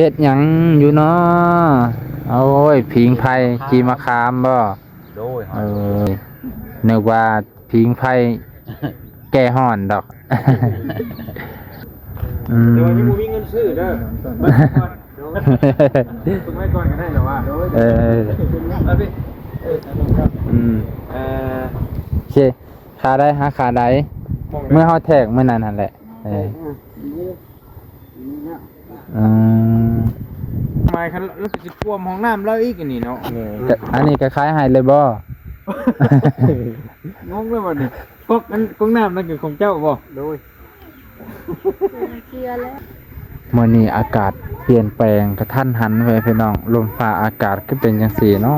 ฮ็ดหยังอยู่เนาะโอ้ยผิงไผกีมะขามบ่โดยเออนึกว่าผิงไผแก้ฮ้อนดอกเดี๋ยววันนี้มูมีเงินซื้อเด้อเบิ่งก่อนเบิ่งไว้ก่อนก็ได้เหรอวะเอาไปโอเคขาได้หาขาได้เมื่อเฮาแทกมื้อนั้นหั่นแหละมาคันแล้วสิท่วมห้องน้ำแล้วอีกอันนี้เนาะอันนี้ก็คล้ายให้เลยบ่งงเลยบัดนี้ก๊อกน้ำนั่นคือของเจ้าบ่โดยเคลียร์แล้วมื้อนี้อากาศเปลี่ยนแปลงกระทันหันเว้ยพี่น้องลมฟ้าอากาศก็เป็นจังซี่เนา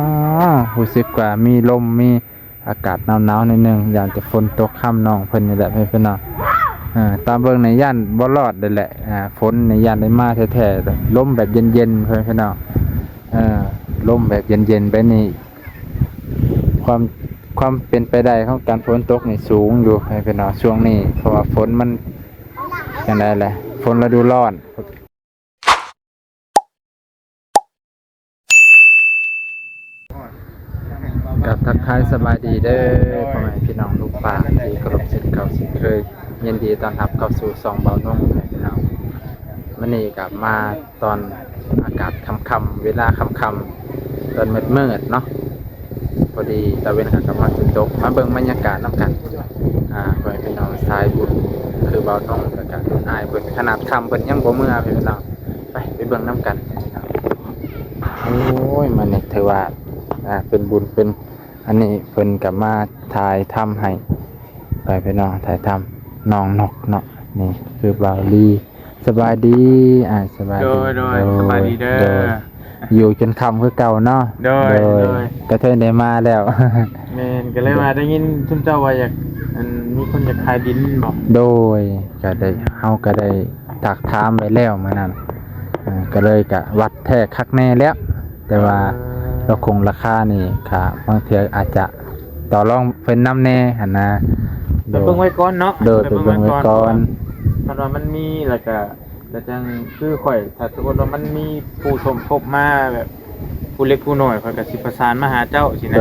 ะรู้สึกว่ามีลมมีอากาศหนาวๆนิดนึงอยากจะฝนตกค่ำน้องเพิ่นนี่แหละพี่น้องตามเบิ่งในย่านบ่รอดเลยแหละฝนในย่านได้มาแท้ๆลมแบบเย็นๆพี่น้องลมแบบเย็นๆไปนี่ความเป็นไปได้ของการฝนตกนี่สูงอยู่พี่น้องช่วงนี้เพราะว่าฝนมันจังได๋แหละฝนฤดูร้อนกับทักทายสบายดีเด้อพ่อแม่พี่น้องลูกป่าที่เคารพสิทธิ์เก่าสิทธิ์เคยยินดีต้อนรับเข้าสู่ซองเบานุ่งพี่น้องมื้อนี้กลับมาตอนอากาศค่ำๆเวลาค่ำๆตอนมืดๆเนาะพอดีตะเวนกลับมาสิตกมาเบิ่งบรรยากาศนำกันพ่อแม่พี่น้องสายบุญคือเบานุ่งแล้วก็รุ่นอ้ายเพิ่นขนาดค่ำเพิ่นยังบ่เมื่อพี่น้องไปเบิ่งนำกันโอ้ยมันนี่ถือว่าเป็นบุญเป็นอันนี้เพิ่นกับมาถ่ายทำให้ไปพี่น้องถ่ายทำน้องนกเนาะนี่คือบาวลีสบายดีสบายดีโดยสบายดีเด้ออยู่จนค่ำคือเก่าเนาะโดยกระเทยได้มาแล้วแม่นก็เลยมาได้ยินชุมเจ้าว่าอยากมีคนอยากขายดินบ่โดยก็ได้เฮาก็ได้ตักถามไปแล้วมื้อนั้นก็เลยก็วัดแท้คักแน่แล้วแต่ว่าเราคงราคานี่ค่ะบางเทีอาจจะต่อรองเพิ่นนำแน่หั่นนะเบิ่งไว้ก่อนเนาะเบิ่งไว้ก่อนถ้าว่ามันมีแล้วก็จังคือข่อยถ้าสมมุติว่ามันมีผู้สมทบมาแบบผู้เล็กผู้น้อยข่อยก็สิประสานมาหาเจ้าสินะ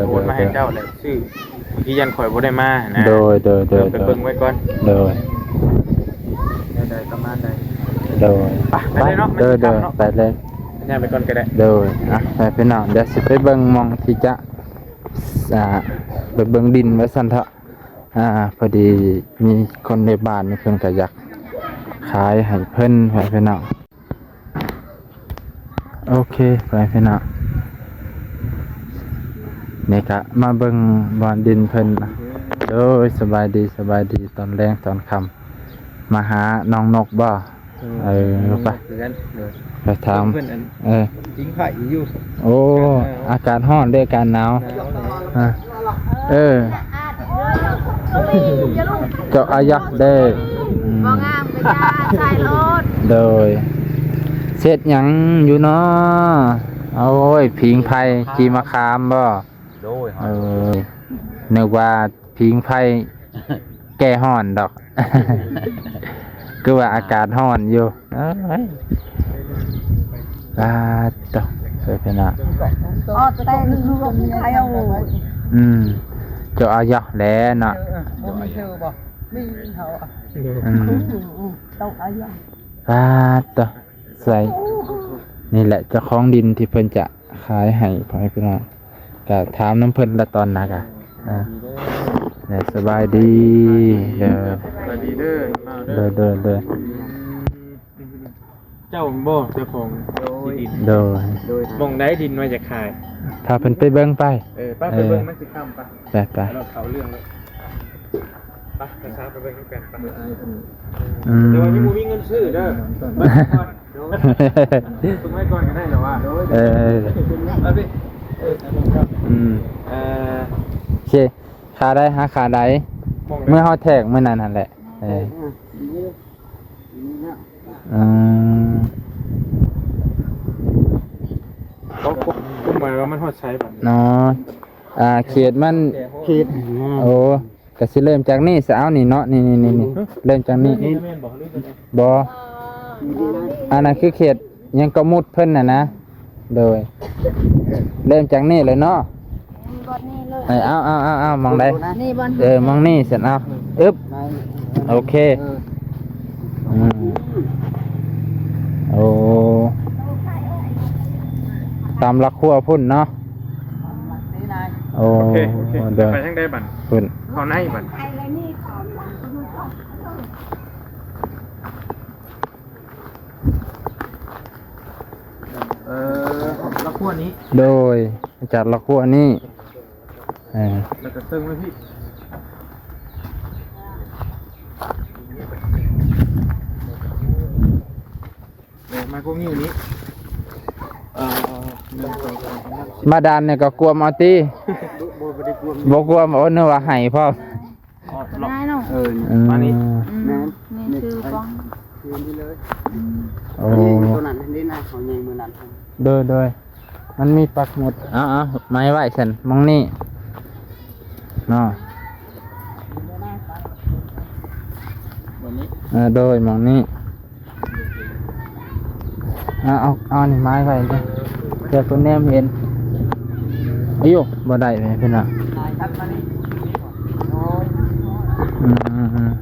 โอนมาให้เจ้าแล้วชื่อบางทียันข่อยบ่ได้มานะโดยไปเบิ่งไว้ก่อนโดยได้ประมาณใดโดยไปเลยเนาะไปเลยย่างไปก่อนก็ได้โดยไปพี่น้องเดี๋ยวสิไปเบิ่งมองที่จะไปเบิ่งดินไว้ซั่นเถอะพอดีมีคนในบ้านนี่เพิ่นก็อยากขายให้เพิ่นไปพี่น้องโอเคไปพี่น้องนี่ก็มาเบิ่งบ่อนดินเพิ่นโดยสบายดีตอนแรงตอนค่ำมาหาน้องนกบ่ไปถามจริงไผ่อยู่โอ้อากาศร้อนด้วยการหนาวเจ้าอายักได้บ่งามก็จะใส่รถโดยเฮ็ดหยังอยู่เนาะโอ้ยผิงไผกีมะขามบ่โดยนึกว่าผิงไผแก้ร้อนดอกคือว่าอากาศร้อนอยู่ต่อไปพี่น้องแต่ลูกใครเอาเจ้าอายักแหล้วเนาะมีเธอบ่มีเขาต้องอายักต่อใส่นี่แหละเจ้าของดินที่เพิ่นจะขายให้พ่อให้พี่น้องก็ถามน้ำเพิ่นละตอนนักสบายดีสบายดีเด้อเจ้าบ่เจ้าของดินโดยมองได้ดินมาจะขายถ้าเพิ่นไปเบิ่งไปป้าไปเบิ่งมันสิค่ำไปเราเขาเรื่องเลยไปช้าไปเบิ่งกันไปเดี๋ยววันนี้มูมีเงินซื้อเด้อเบิ่งก่อนเบิ่งไว้ก่อนก็ได้เหรอวะเอาไปโอเคขาได้หาขาได้เมื่อเฮาแทกมื้อนั้นหั่นแหละเขาหมายว่ามันฮอดใช้แบบเนาะเขตมันโอ้ก็สิเริ่มจากนี่ซะเอานี่เนาะนี่เริ่มจากนี่บ่อันนั้นคือเขต ยังก็มุดเพิ่นน่ะนะโดยเริ่มจากนี่เลยเนาะ บอนนี่เลย เอามองได้ นี่บอน มองนี่เสร็จเอาอึ๊บโอเคโอ้ตามลักขั้วพุ่นเนาะโอ้ โอเคเดี๋ยว ไปทางใดบัด พุ่น เข้าในบัดแล้วขั้วนี้ โดยจากลักขั้วนี่แล้วก็เติมไว้พี่เดี๋ยวมาพวกนี้นี้มาดานเนี่ยก็กลัวมาตีบอกกลัวบอกว่าเนื้อว่าไห้พ่อ ได้เนาะ มานี่ นี่คือป้อง โอ้ ตัวนั้นนี่นะเขาใหญ่มือนั้น โดยมันมีปักหมดไม้ไหวฉันมองนี่เนาะโดยมองนี่เอานี่ไม้ไว้เลยเดี๋ยวตัวแนมเห็นอายุบ่ได้ไหมเพื่อนอ่ะ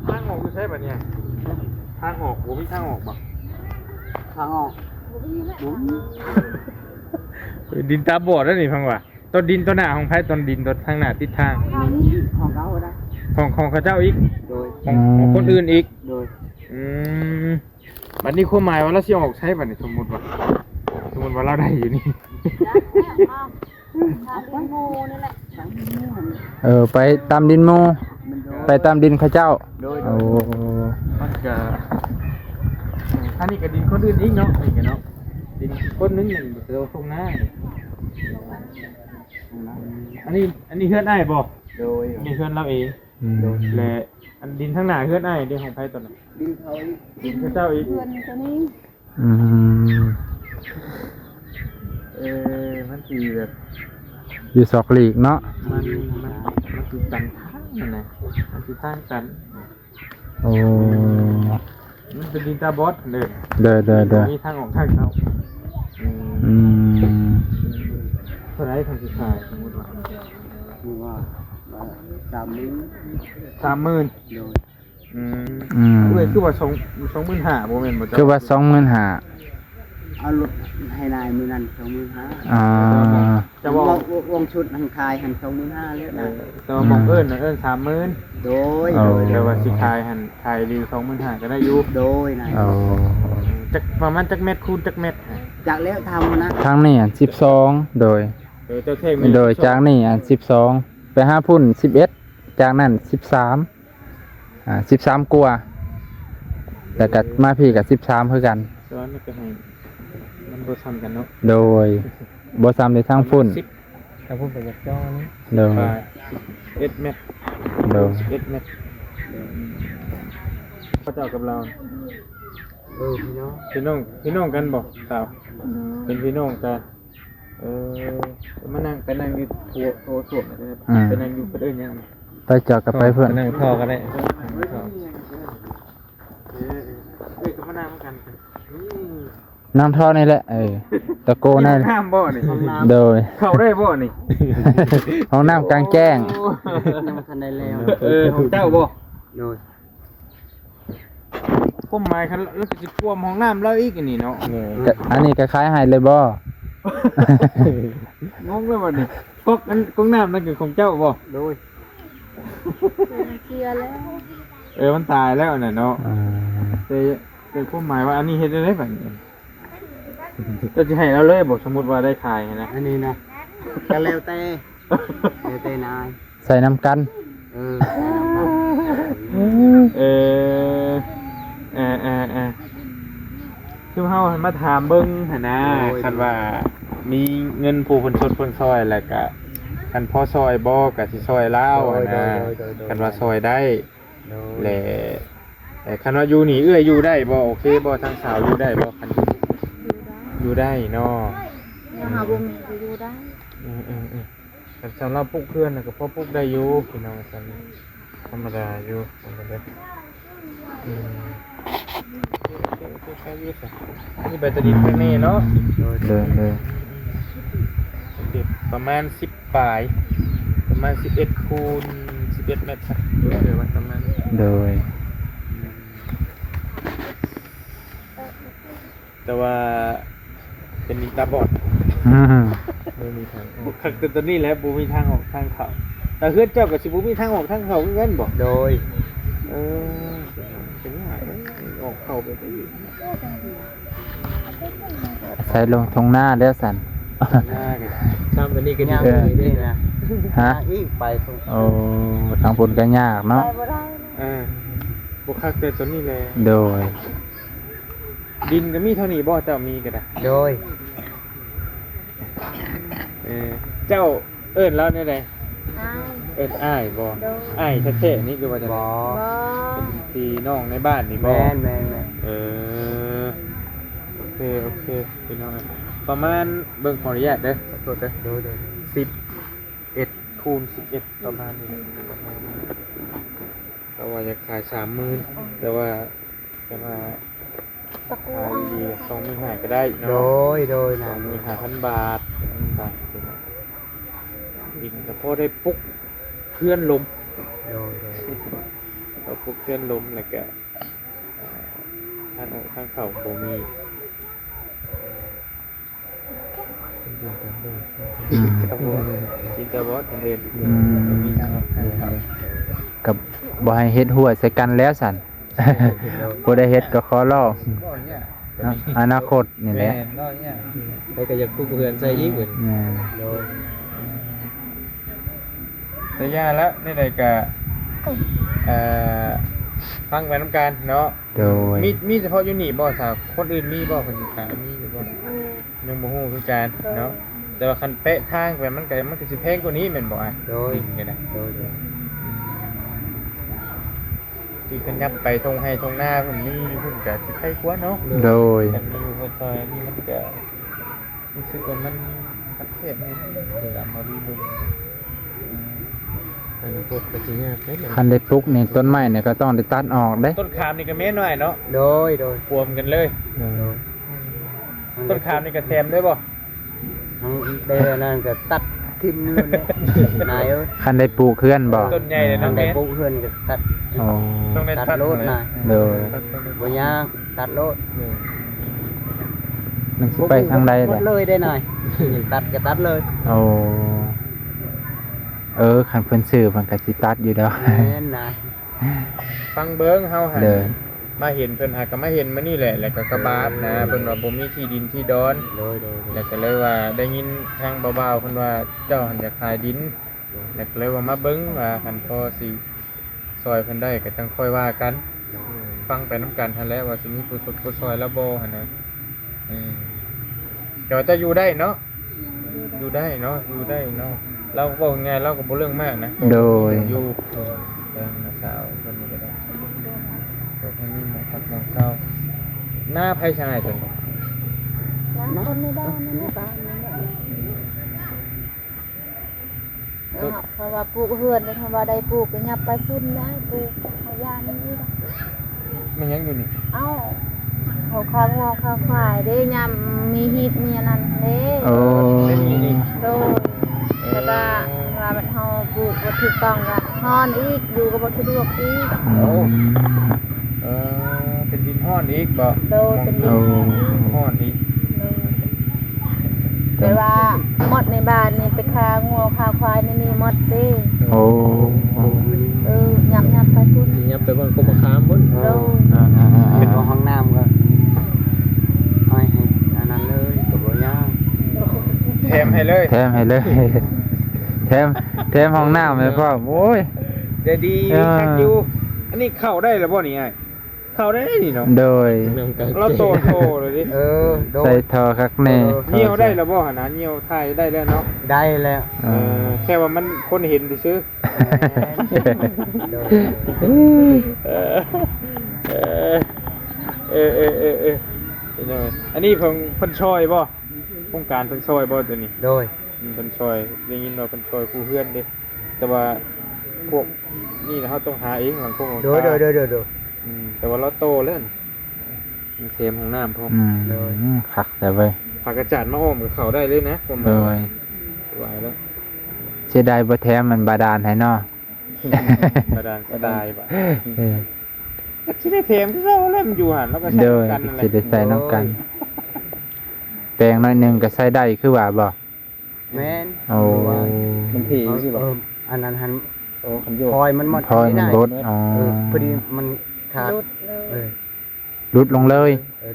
ทางออกคือใช่ป่ะเนี่ยทางออกผมมีทางออกป่ะ ทางออก ดินตาบอดแล้วนี่พังว่ะต้นดินต้นหน้าของไผ่ต้นดินต้นทางหน้าทิศทาง ของเขาได้ ของเขาเจ้าอีก โดย ของคนอื่นอีก โดย บัดนี้ความหมายว่าเราสิออกใช้บัดนี้สมมุติว่าเราได้อยู่นี่ ไปตามดินโมไปตามดินข้าเจ้า โดย โอ้ มันก็อันนี้ก็ดินคนอื่นอีกเนาะนี่ก็เนาะดินคนนึงนี่เราตรงหน้าอันนี้เฮือนอ้ายบ่ โดย นี่เฮือนเราเองและอันดินทั้งหน้าเฮือนอ้ายดินของไผตอนนั้น ดินเขา ดินเขาเจ้าอีก เพื่อนตัวนี้ มันสิแบบ อยู่ศอกหลีกเนาะ มันคือกันทางนั่นน่ะมันคือทางกัน โอ้ มันเป็นดินตาบอสเลย เด้อ มีทางออกทางเข้าเท่าไรทางสุดท้ายสมมติว่า คือว่า30,000 30,000 โดย เอ้ยคือว่า25,000บ่แม่นบ่จ๊ะ คือว่า25,000 เอารถให้นายมือนั้น25,000 จะบอก วงชุดหันคายหัน25,000แล้วนะ แต่ว่ามองเอิ้น30,000 โดย แต่ว่าสิขายหันขายดี25,000ก็ได้อยู่ โดยนาย จักประมาณจักเม็ดคูณจักเม็ด จากแล้วทำนะ ทางนี้12โดย เจ้าเท่ง โดยจากนี่12ไป5พุ่น11จากนั้น13กว่าแต่ก็มาพี่กับ13คือกัน ซ้อนนี่ก็ให้มันบ่ซ้ำกันเนาะ โดยบ่ซ้ำในทางพุ่น ถ้าพุ่นไปจากจ้อนี่ โดย 11เม็ด โดย 11เม็ดเขาเจ้ากับเรา พี่น้องกันบอกสาวเป็นพี่น้องกันมานั่งไปนั่งอยู่โถส้วมนะครับไปนั่งอยู่เพื่อนยัง ไปจอดกับไปเพื่อน นั่งท่อกันได้ก็มานั่งกัน นั่งท่อนี่แหละตะโกนได้ ห้ามบ่นี่ โดย เข้าได้บ่นี่ ห้องน้ำกลางแจ้ง ยังทันได้แล้ว ของเจ้าบ่ โดย ก้มไม้คันแล้วก็สิท่วมห้องน้ำแล้วอีกนี่เนาะ อันนี้ก็คล้ายให้เลยบ่ งงเลยบ่นี่ก๊อกน้ำนั่นคือของเจ้าบ่ โดย เคลียร์แล้ว มันตายแล้วน่ะเนาะแต่ก้มหมายว่าอันนี้เฮ็ดได้แบบนี้ก็จะให้เราเลยบอกสมมุติว่าได้ขายนะ อันนี้นะก็แล้วแต่นาย ใส่น้ำกัน คือเฮามาถามเบิ่งหั่นนะคันว่ามีเงินผู้คนชดคนซอยแล้วก็คันพอซอยบ่ก็สิซอยลาวหั่นนะคันว่าซอยได้แหละแต่คันว่าอยู่นี่อยู่ได้บ่โอเคบ่ทางสาวอยู่ได้บ่คันอยู่ได้เนาะ หาบ่มีก็อยู่ได้ แต่สำหรับพวกเพื่อนน่ะก็พอพวกได้อยู่พี่น้องซั่นธรรมดาอยู่ธรรมดา ใช้ยืดนี่แบตเตอรี่ข้างนี้เนาะ เดินเลย ประมาณ10ปลายประมาณ11คูณ11เมตรครับเดี๋ยวว่าประมาณ โดย แต่ว่าเป็นมีตาบอด ไม่มีทาง บุคักแต่ตอนนี้แหล้วบูมีทางออกทางเขาแต่เพื่อนเจ้ากับสิบูมีทางออกทางเขาเงินบอก โดย เป็นหายออกเขาไปได้อยู่ ใส่ลงทงหน้าแล้วสัน หน้ากัน ทำตัวนี้ก็ยากนี่นะ ฮะ อีกไปส่ง โอ้ทางบนก็ยากเนาะ ไปบ่ได้ บุคักแต่ตอนนี้แหละ โดย ดินก็มีเท่านี้บ่เจ้ามีก็ได้ โดย เจ้าเอิ้นแล้วเนี่ยได อ้าย เอิ้นอ้ายบ่ โดย อ้ายแท้ๆนี่คือว่าจะ บ ได้ อ บ่ เป็นพี่น้องในบ้านนี่ แม บ่ นแมนแมน โอเคพี่น้องประมาณเบิ่งขออนุญาตเด้อขอโทษเด้อ โดยโดย 11คูณ11ประมาณนี้แต่ว่าจะขาย30,000แต่ว่าจะมา ตะกู ขาย เอา ดี25,000ก็ได้ โด เนาะ ยโดยนะ 25,000 บาทดินก็พอได้ปุ๊กเพื่อนลม โดยโดย เราปุ๊กเพื่อนลมแล้วก็ทางออกทางเข้าบ่มี อืม ครับผมจินตบอสเด่น อืม มีทางออกทางเข้า กับบ่ให้เฮ็ดหัวใส่กันแล้วสัน บ่ได้เฮ็ดก็ขอร้อง บ่เนี่ย เนาะอนาคตนี่แหละ แม่นบ่เนี่ยไปก็อยากปุ๊กเพื่อนใส่อีกเหมือน แม่น โดย แต่ย่าแล้วนี่ไหนก็ฟังไปน้ำกันเนาะ โดย มีเฉพาะอยู่นี่บ่สาวคนอื่นมีบ่คนอื่นมีอยู่บ่ อืม ยังบ่ฮู้คือกันเนาะแต่ว่าคันเป๊ะทางไปมันก็สิแพงกว่านี้แม่นบ่อ่ะ โดย ดินก็ได้ โดยโดย ที่กันยับไปทงให้ทงหน้าผมนี่อยู่พุ่นก็สิไผกว่าเนาะ โดย แต่มันอยู่บนซอยนี่มันก็รู้สึกว่ามันประเทศนี้เดี๋ยวมาดูดูอันนี้พวกกระจิงเนี่ย คันได้ปลูกนี่ต้นไม้เนี่ยก็ต้องได้ตัดออกเด้ ต้นขามนี่ก็แม่นหน่อยเนาะ โดยโดย รวมกันเลย ต้นขามนี่ก็แถมด้วยบ่ ทั้งเดือนนั่นก็ตัดทิ่มเลยนายเอ้ย คันได้ปลูกเคลื่อนบ่ ต้นใหญ่เลย ทั้ เนาะ งได้ แม่ ปุ๊เพื่อนก็ตัด อ๋อ ต้องได้ ตั ตั ด ด โลดนาย โดย บ่ยากตัดโลด มันสิไปทางใด หม ล่ะ ดเลยได้หน่อยตัดก็ตัดเลย โอ้คันเพิ่นซื้อเพิ่นก็สิตัดอยู่แล้ว แม่นนาย ฟังเบิ้งเฮาหัน เดิน มาเห็นเพิ่นหาก็มาเห็นมานี่แหละแล้วก็กระบาดนะเพิ่นว่าบ่มีที่ดินที่ดอน โดยโดย แล้วก็เลยว่าได้ยินทางเบาๆเพิ่นว่าเจ้าหันอยากขายดินแล้วก็เลยว่ามาเบิ่งว่าคันพอสิซอยเพิ่นได้ก็จังค่อยว่ากัน ฟังไปน้ำกันทันแล้วว่าสิมีผู้สดผู้ซอยแล้วบ่หั่นนะเดี๋ยวจะอยู่ได้เนาะอยู่ได้เนาะอยู่ได้เนาะเราบอกไงเราก็บ่เรื่องมากนะ โดย อยู่เรื่องสาวเพิ่นก็ได้เดี๋ยวให้มีหมองพักหมองเช้าหน้าไผชายเพิ่นบอก แล้วคนไม่ได้นั่นแหละบ้านนั่นแหละเพราะว่าปลูกเฮือนเพราะว่าได้ปลูกก็ยับไปพุ่นได้ปลูกเขาย่านนี่ล่ะ มันยังอยู่นี่ เอ้าเขาข้างงอข้างฝ่ายเด้ยามมีฮีดมีอันนั้นเด้ โอ้ ไม่มีนี่ โดนแล้วก็เวลามันเฮาปลูกบ่ถูกต้องก็นอนอีกอยู่ก็บ่สะดวกอีก อืม เป็นดินห้อนอีกบ่ โดนเป็นดิน โอ้ ห้อนอีก เวลาหมดในบ้านนี่ไปคางัวคาควายนี่หมดเด้ โอ้ ยับไปพุ่น ยับไปบนกรมะขามพุ่น โดน เป็นห้องน้ำก็ให้อันนั้นเลยก็บ่ยาก แถมให้เลย แถมให้เลย แถมห้องน้ำให้พ่อโอ้ย จะดีคักอยู่อันนี้เข้าได้แล้วบ่นี่ไอ้เข้าได้นี่เนาะ โดย เราโตเลยดิ โด ใส่ ย ทอคักแน่ เหี่ยวได้แล้วบ่หั่นนะเหี่ยวไทยได้แล้วเนาะ ได้แล้ว แค่ว่ามันคนเห็นซื่อ โดย เอออันนี้เพิ่นช่วยบ่โครงการเพิ่นช่วยบ่ตัวนี้ โดย เพิ่นช่วยได้ยินว่าเพิ่นช่วยผู้เพื่อนเด้แต่ว่าพวกนี่นะเฮาต้องหาเองหลังพวกของ โดยโดยโดยโดยโดย แต่ว่าเราโตแล้ว มีเทมของน้ำพร้อม คักแต่เว้ย ผักกระจาดมาอ้อมกับเขาได้เลยนะผม โดย ไหวแล้ว เสียดายบ่แท้มันบาดาลให้เนาะ กระดานกระดายบ่ เออ ก็สิได้เทมที่เราเล่มอยู่หั่นแล้วก็ใช้ โดย กันนั่นแหละ สิได้ใส่น้ำกัน แปลงหน่อยหนึงก็ใส่ได้คือว่าบ่ แม่น โอ้ มันผีสิบ่ อันนั้นหัน โอ้คันโยก พลอยมันหมด พอยมัน ไได้ ลดอ๋อ พอดีมันขาด รุดเลย เออ ลดลงเลย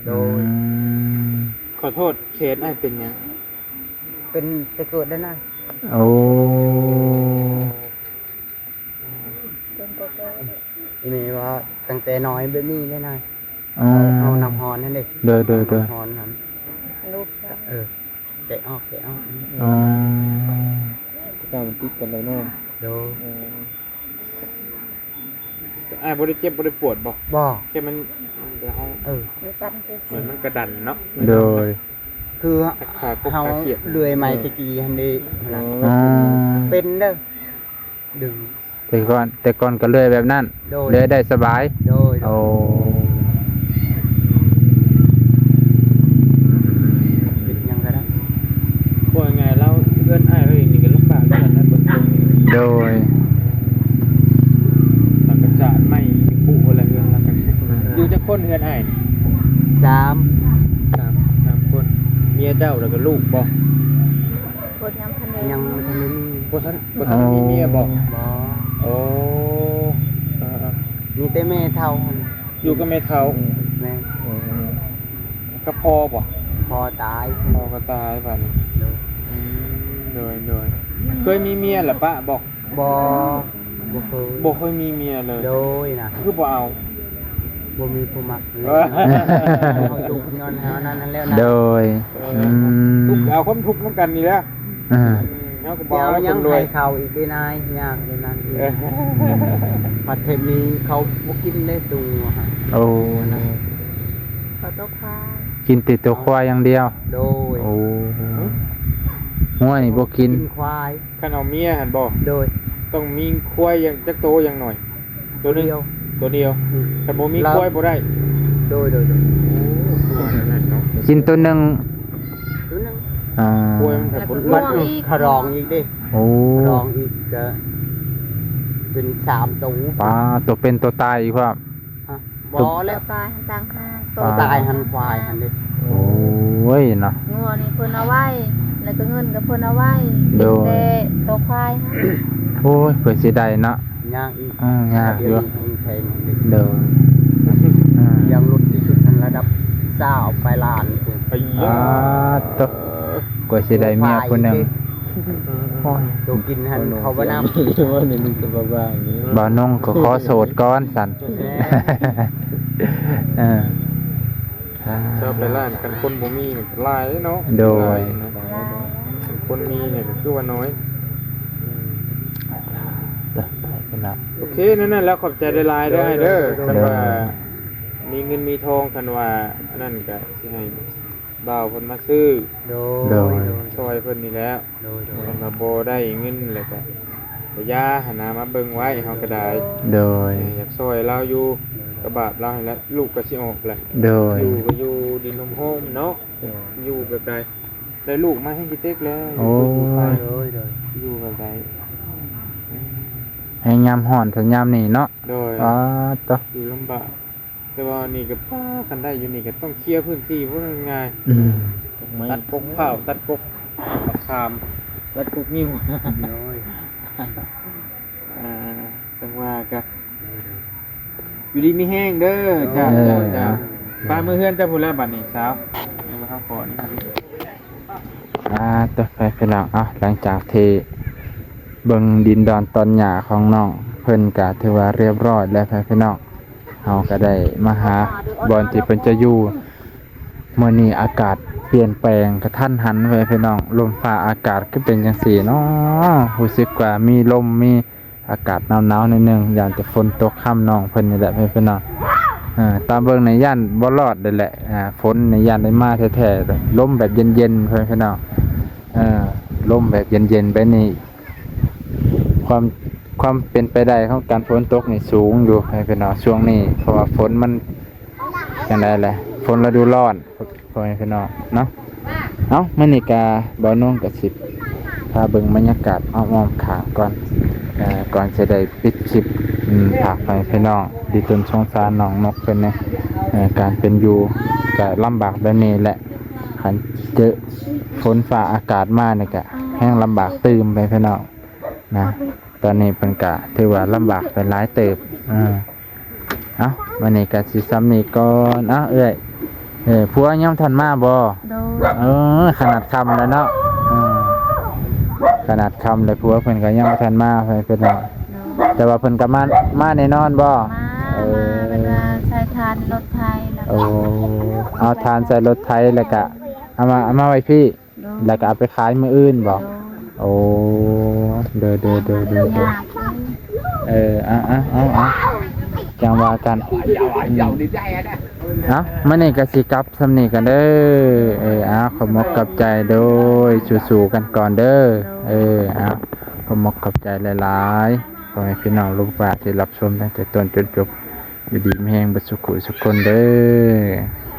โดย ม ขอโทษเคสไอ้เป็นหยัง เป็นจะเกิดได้นะ โอ้ เป็นตัวเกิด อีนี่ว่าตั้งแต่น้อยแบบนี้ได้นะ อ๋อ เอาน้ำฮอนนั่นเด็ก โดย น้ำฮอนนั้น รุดแล้ว เออแกะออก อ๋อ ก้าวมันติดกันเลยเนาะ โดย ไอ้บ่ได้เจ็บบ่ได้ปวดบ่ บ่ แค่มันเฮา เออ มีสั้นคือ เหมือนมันกระดันเนาะ โดย คือ ขากบ เฮา ขาเขียด เลื่อยไม้ตะกี้หันเดีนะ อ๋อ เป็นเด้อดึง แต่ก่อนก็เลื่อยแบบนั้น โดย เลื่อยได้สบาย โดย โอ้ ปิดยังก็ได้ ว่าไงเราเพื่อนอ้ายเราเองนี่ก็ลำบากกันนะบนตรง โดย หลังกระจาดไม่ปุอะไรเรื่องแล้วกันอยู่จักคนเฮือนอ้ายนี่ สาม สามคนเมียเจ้าแล้วก็ลูกบ่ ปวดย้ำคะแนน ยังไม่ทันได้มี บ่ทันมีเมียบ่ บ่ โอ้เออ มีแต่แม่เท่าหั่น อยู่กับแม่เฒ่า แม่ กับพ่อบ่ พอตาย พ่อก็ตายบัดนี้ โดย โดยเคยมีเมียเหรอปะบอก บ่บ่เคย บ่เคยมีเมียเลย โดยนะ คือบ่เอา บ่มีผู้มักเลย เออ เขาอยู่ย้อนหานั้นแล้วนะ โดย ทุกข์เอาคนทุกข์น้ำกันนี่แหละ อ่า เฮาก็บ่ เดี๋ยว เอาแล้ว ยั ค ง นรว ให้ ย เขาอีกได้นายยากเลยนั้นอีก เออ ปัดเทมีเขาบ่กินได้ตัวฮะ โอ้ เขาตกควาย กินติดตัวควายอย่างเดียว โดย โอ้หัวนี่บ่กิน ควาย คันเอาเมียหั่นบ่ โดย ต้องมีควายอย่างจักโตอย่างหน่อย ตัวหนึง เดียว ตัวเดียว อืม แต่บ่มีควายบ่ได้ โดย ตัวนั้นเนาะ กินตัวหนึง ตัวหนึง อ่า ควายมันแบบบ่ มั รู้ นขรองอีกดิ โอ้ ขรองอีกก็เป็น3ตัว ปลาตัวเป็นตัวตายอีกครับ ฮะ ตั บ่ ว แล้ว ตายหันต่างห้า ตัวตายหันควายหันดิ โอ้ยเนาะ งัวนี่เพิ่นเอาไว้ แล้วก็เงินก็เพิ่นเอาไว้ โดย แต่ตัวควายฮะ โอ้ยเพิ่นสิได้เนาะ ยากอีก ยากอยู่ เดี๋วนี้แพงๆดิ เด้ออ่า ยังลดที่สุดในระดับ20ไปล้านพุ่น ไปเย อ่า อะ ตกกว่าสิได้เมียผู้หนึงโอ้ย ตัวกินหันเขาบ่นำ ว่าในลูกจะบ้าอย่างนี้ บ่าวนงก็ขอโสดก่อนสั่นเออ ชอบไปร้านกันคนบ่มีนี่ก็หลายเนาะ โดย นะคนมีเนี่ยก็คือว่าน้อย เป็นละ โอเคนั่นแล้วขอบใจได้หลายๆเด้อเด้อคันว่ามีเงินมีทองคันว่านั่นก็สิให้บ่าวเพิ่นมาซื้อ โด โดย ซอยเพิ่นนี่แหล้ว โดย คันว่าบ่ได้เงินแล้วก็ยาหานามาเบิ่งไว้เฮาก็ได้ โดย อยากซอยเราอยู่กระบาดเราให้แล้วลูกก็สิออกแหละ โดย อยู่ก็อยู่ดินนมโฮมเนาะอยู่แบบใดได้ลูกมาให้กิเต็กแล้ว โอ้ย โดย อยู่แบบใด ให้ยามห่อนถึงยามนี่เนาะ โดย อ๋อต่อ อยู่ลำบากแต่ว่านี่ก็ป้ากันได้อยู่นี่ก็ต้องเคลียร์พื้นที่เพราะมันง่าย อืม ตัดกกข้าวตัดกกมะขามตัดกกนิ้ว โดย จังว่าก็อยู่ดีมีแห้งเด้อจ้าจ้าป้ามือเฮือนจะพูดแล้วบัดนี้เช้าเอามาข้าวขอนี่ครับ ต่อไปพี่น้องหลังจากที่เบิ่งดินดอนตอนหญ้าของน้องเพิ่นก็ถือว่าเรียบร้อยแล้วพี่น้องเฮาก็ได้มาหาบอนที่เพิ่นจะอยู่มื้อนี้อากาศเปลี่ยนแปลงกระทันหันไว้พี่น้องลมฟ้าอากาศก็เป็นจังซี่เนาะรู้สึกว่ามีลมมีอากาศหนาวๆนิดนึงอย่างจะฝนตกค่ำน้องเพิ่นนี่แหละพี่น้องตามเบิ่งในย่านบ่รอดเลยแหละฝนในย่านได้มาแท้ๆลมแบบเย็นๆพี่น้องลมแบบเย็นๆไปนี่ความเป็นไปได้ของการฝนตกนี่สูงอยู่พี่น้องช่วงนี้เพราะว่าฝนมันจังได๋แหละ ฝนฤดูร้อนพ่อแม่พี่น้องเนาะเอ้ามื้อนี้ก็บ่าวนุ่งก็สิพาเบิ่งบรรยากาศอ้อมๆข้างก่อนก่อนจะได้ปิดคลิปฝากไปพี่น้องดีตนสงสารน้องนกเพิ่นเนี่ยการเป็นอยู่ก็ลำบากแบบนี้แหละคันเจอฝนฟ้าอากาศมานี่ก็แห้งลำบากตื่มไปพี่น้องนะตอนนี้เพิ่นก็ถือว่าลำบากเป็นหลายเติบเอ้าวันนี้ก็สิซ้ำนี่ก่อนเอ้ยผัวยังทันมาบ่ โดย ขนาดคำแล้วเนาะขนาดคำเลยผัวเพิ่นก็ยังบ่ทันมาเพิ่นเนาะ โดย แต่ว่าเพิ่นก็มาแน่นอนบ่ มาเวลาใช้ทานรถไทยแล้ว โอ้เอาทานใส่รถไถแล้วก็เอามาไว้พี่ โดย แล้วก็เอาไปขายมื้ออื่นบ่ โดย โอ้เด้อ ยากเลย เอาจังว่ากันมื้อนี้ก็สิกลับสำนี้กันเด้อขอบมกกับใจโดยสู้ๆกันก่อนเด้อขอบมกกับใจหลายๆขอให้พี่น้องลูกหลานที่รับชมตั้งแต่ต้นจนจบอยู่ดีมีแรงบ่สุขสุขคนเด้อ